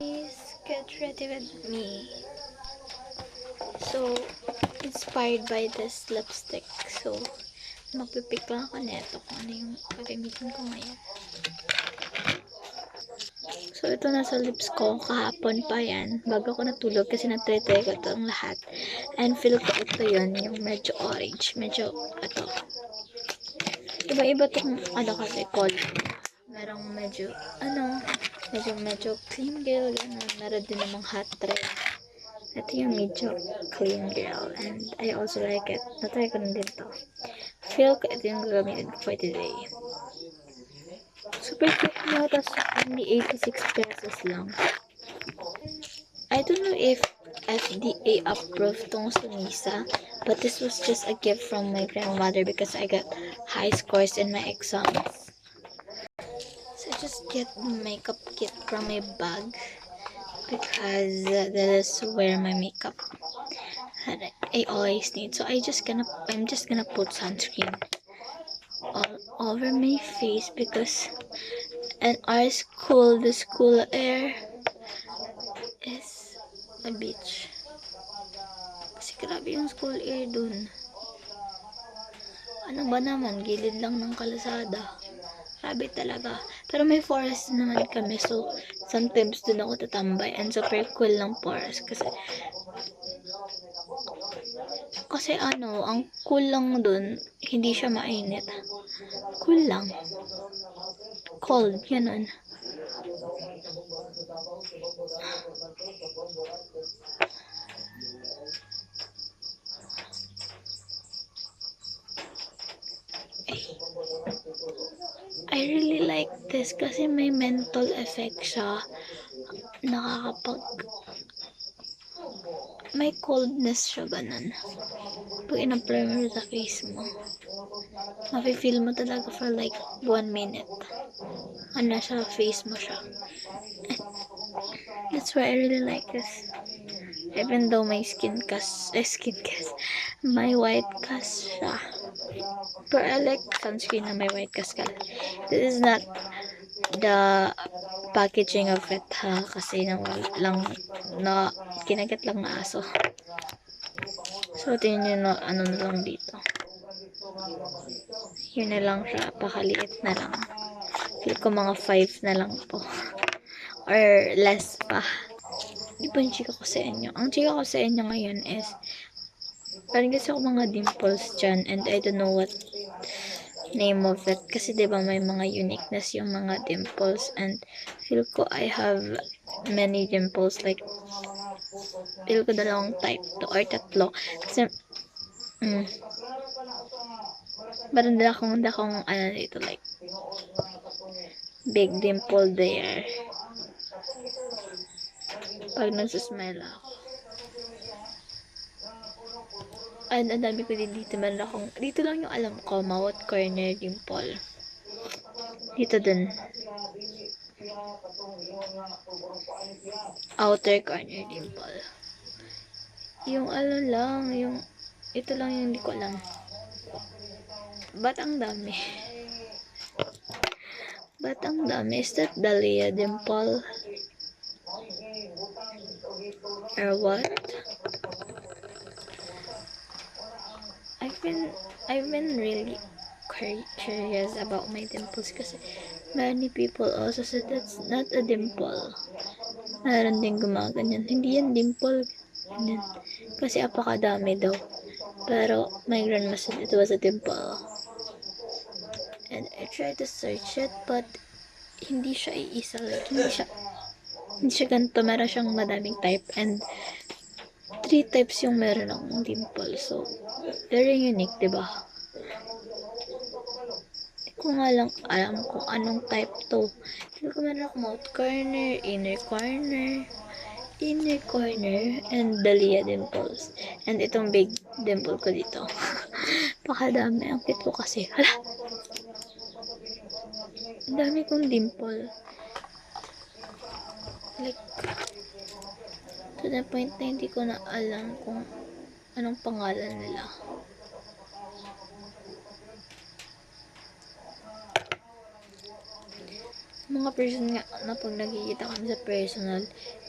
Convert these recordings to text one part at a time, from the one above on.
Please get ready with me. So, inspired by this lipstick. So, magpipick lang ako neto kung ano yung gagamitin ko ngayon. So, ito na sa lips ko. Kahapon pa yan. Bago ako natulog kasi natry ko itong lahat. And feel ko ito yun. Yung medyo orange. Medyo, ito. Iba-iba itong, kasi, color. Merong medyo, medyo clean girl. Ganun. Meron din namang hot red. Ito yung medyo clean girl. And I also like it. Natry ko na din ito. Feel ko ito yung gagamitin ko for today. Super cute na. Tapos only 86 pesos lang. I don't know if FDA approved tong Sunisa, but this was just a gift from my grandmother because I got high scores in my exams. So I just get makeup kit from my bag because that is where my makeup that I always need. So I'm just gonna put sunscreen all over my face because in our school, the school air is a beach. Kasi grabe yung school air dun. Ano ba naman, gilid lang ng kalasada. Grabe talaga. Pero may forest naman kami, so sometimes dun ako tatambay. And super cool lang forest. Kasi ang cool lang dun, hindi siya mainit. Cool lang. Cold, ganun. I really like this kasi may menthol effect siya. May coldness siya, ganun. Pag in-apply mo sa face mo, mafe-feel mo talaga for like 1 minute. Sa face mo siya. That's why I really like this. Even though my my white cast siya. But I like sunscreen na may white cast ka. This is not the packaging of it kasi kinagat lang na aso. So tingnan nyo na lang dito. Yun na lang siya, pakaliit na lang. Feel ko mga 5 na lang po. Or less pa. Di ba yung chika ko sa inyo? Ang chika ko sa inyo ngayon is parang kasi ako mga dimples dyan and I don't know what name of it. Kasi diba may mga uniqueness yung mga dimples and feel ko I have many dimples like feel ko 2 type to or 3. Kasi parang akong dito like big dimple there pag nagsasmile ako. And ang dami ko din dito. Dito lang yung alam ko, mouth corner dimple. Dito din. Outer corner dimple. Yung ito lang yung hindi ko alam. Ba't ang dami? Is that Dahlia dimple? Or what? I've been really curious about my dimples kasi many people also said that's not a dimple. Meron din gumaganyan. Hindi yan dimple. Ganyan. Kasi apakadami daw. Pero my grandma said it was a dimple. And I tried to search it but hindi siya iisa. Like, hindi siya ganito. Meron siyang madaming type and 3 types yung meron ng dimple. So, very unique, diba? Hindi ko nga lang alam kung anong type to. Hindi ko meron ako mouth corner, inner corner, and Dahlia dimples. And itong big dimple ko dito. Pakadami. Ang cute ko kasi. Hala! Ang dami kong dimple. Like, to the point na hindi ko na alam kung anong pangalan nila. Mga mga person nga na pag nagkikita kami sa personal,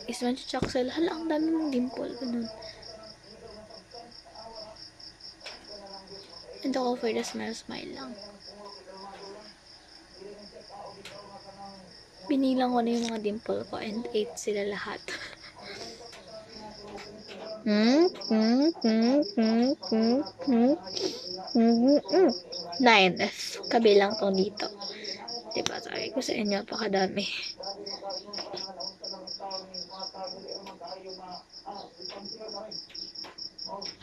is man-check sila, hala, ang dami mong dimple, ganun. And ako for the smile lang. Binilang ko na yung mga dimple ko and 8 sila lahat. 9. Kabilang ko dito. Diba, sabi ko sa inyo, pakadami.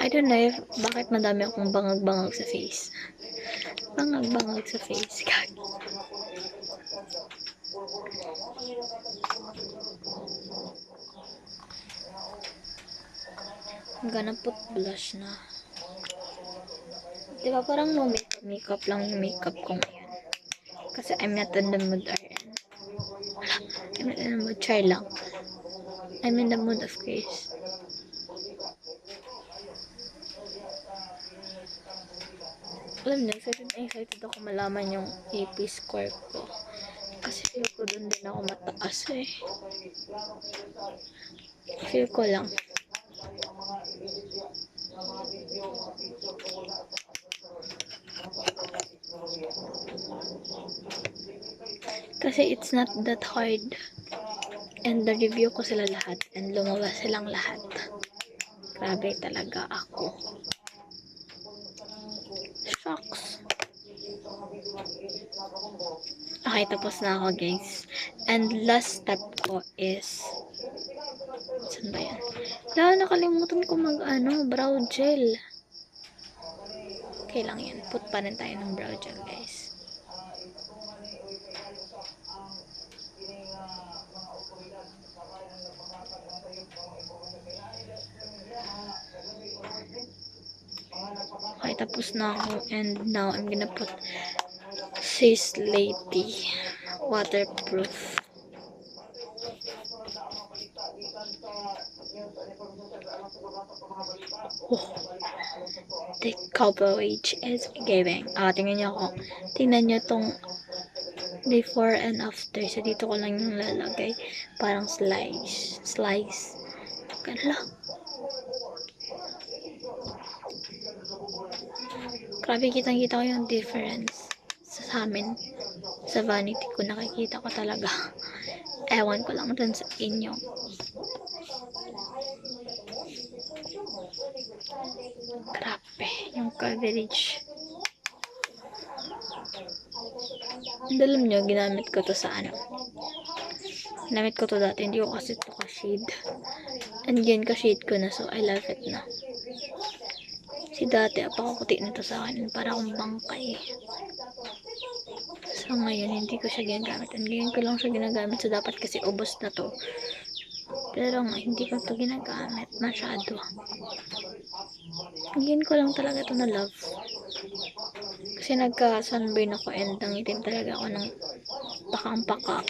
I don't know if bakit madami akong bangag-bangag sa face. Bangag-bangag sa face. I'm gonna put blush na. Diba parang no makeup lang yung makeup ko ngayon. Kasi I'm not in the mood I'm not in the mood. Try lang. I'm in the mood of grace. Alam niyo, excited ako malaman yung AP score ko. Kasi feel ko dun din ako mataas eh. Feel ko lang. Kasi it's not that hard. And the review ko sila lahat. And lumabas silang lahat. Grabe talaga ako. Shocks. Okay, tapos na ako guys. And last step ko is saan ba yan? Nakalimutan ko brow gel. Okay lang yan. Put pa rin tayo ng brow gel guys. Okay, tapos na ako. And now, I'm gonna put Sis Lady waterproof. Oh, the coverage is giving. Tingnan nyo ako. Tingnan nyo tong before and after. So, dito ko lang yung lalagay. Parang slice. Gala. Grabe, kitang-kita ko yung difference sa amin. Sa vanity ko, nakikita ko talaga. Ewan ko lang dun sa inyo. Grabe, yung coverage. And alam nyo, ginamit ko to sa Ginamit ko to dati, hindi ko kasi to ka-shade. And yun, ka-shade ko na, so I love it na. Si dati, apakakuti nito sa akin, para akong bangkay. So ngayon, hindi ko siya ginagamit. And ngayon ko lang siya ginagamit, so dapat kasi ubos na to. Pero nga, hindi ko to ginagamit masyado. Ngayon ko lang talaga to na love. Kasi nagka-sunburn ako and nangitim talaga ako ng pakang-paka.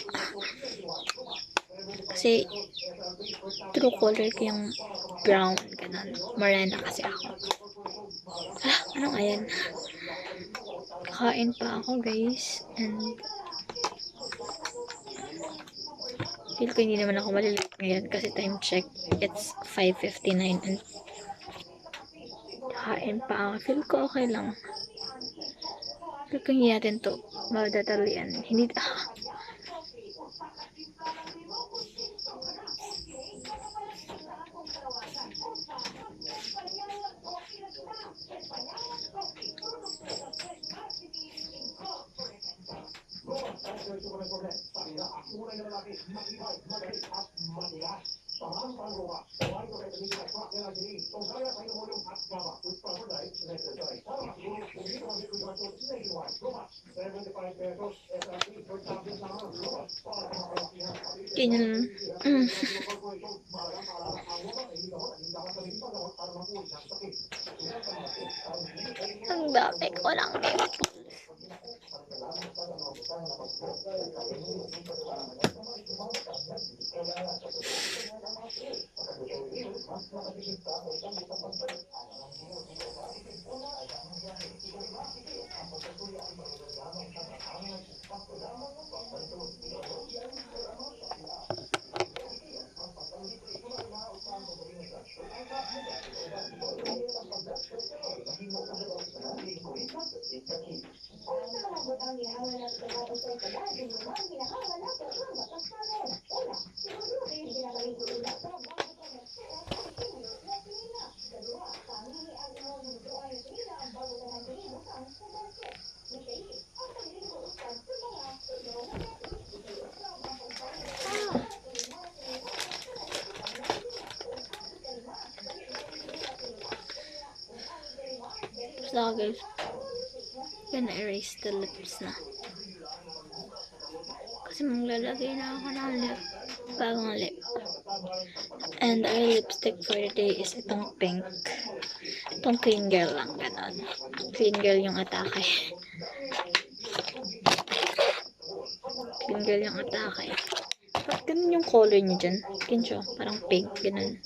Kasi true color ko yung brown, ganun. Morena kasi ako. Ano nga yan? Kakain pa ako guys. And feel ko hindi naman ako malilate ngayon kasi time check, it's 5:59 and kakain pa ako. Feel ko okay lang. Feel ko hindi natin to madadalian. Hindi ganyan. Ang dami ko lang dimples. So guys, gonna erase the lips na. Kasi maglalagay na ako ng bagong lip. And our lipstick for today is itong pink. Itong clean girl lang, ganon. Clean girl yung atake. Clean girl yung atake. Ba't ganun yung color niya dyan? Ganun siya, parang pink, ganun.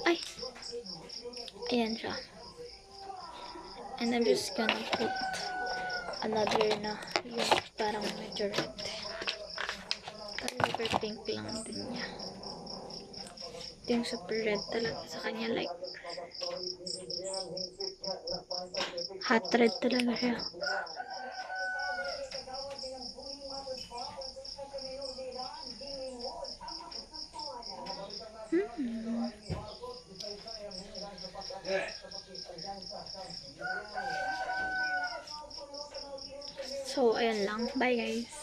Ay! Ayan siya. And I'm just gonna put another na yung parang medyo red. Super pink lang din niya. Ito yung super red talaga sa kanya, like hot red talaga siya. So, ayan lang. Bye guys!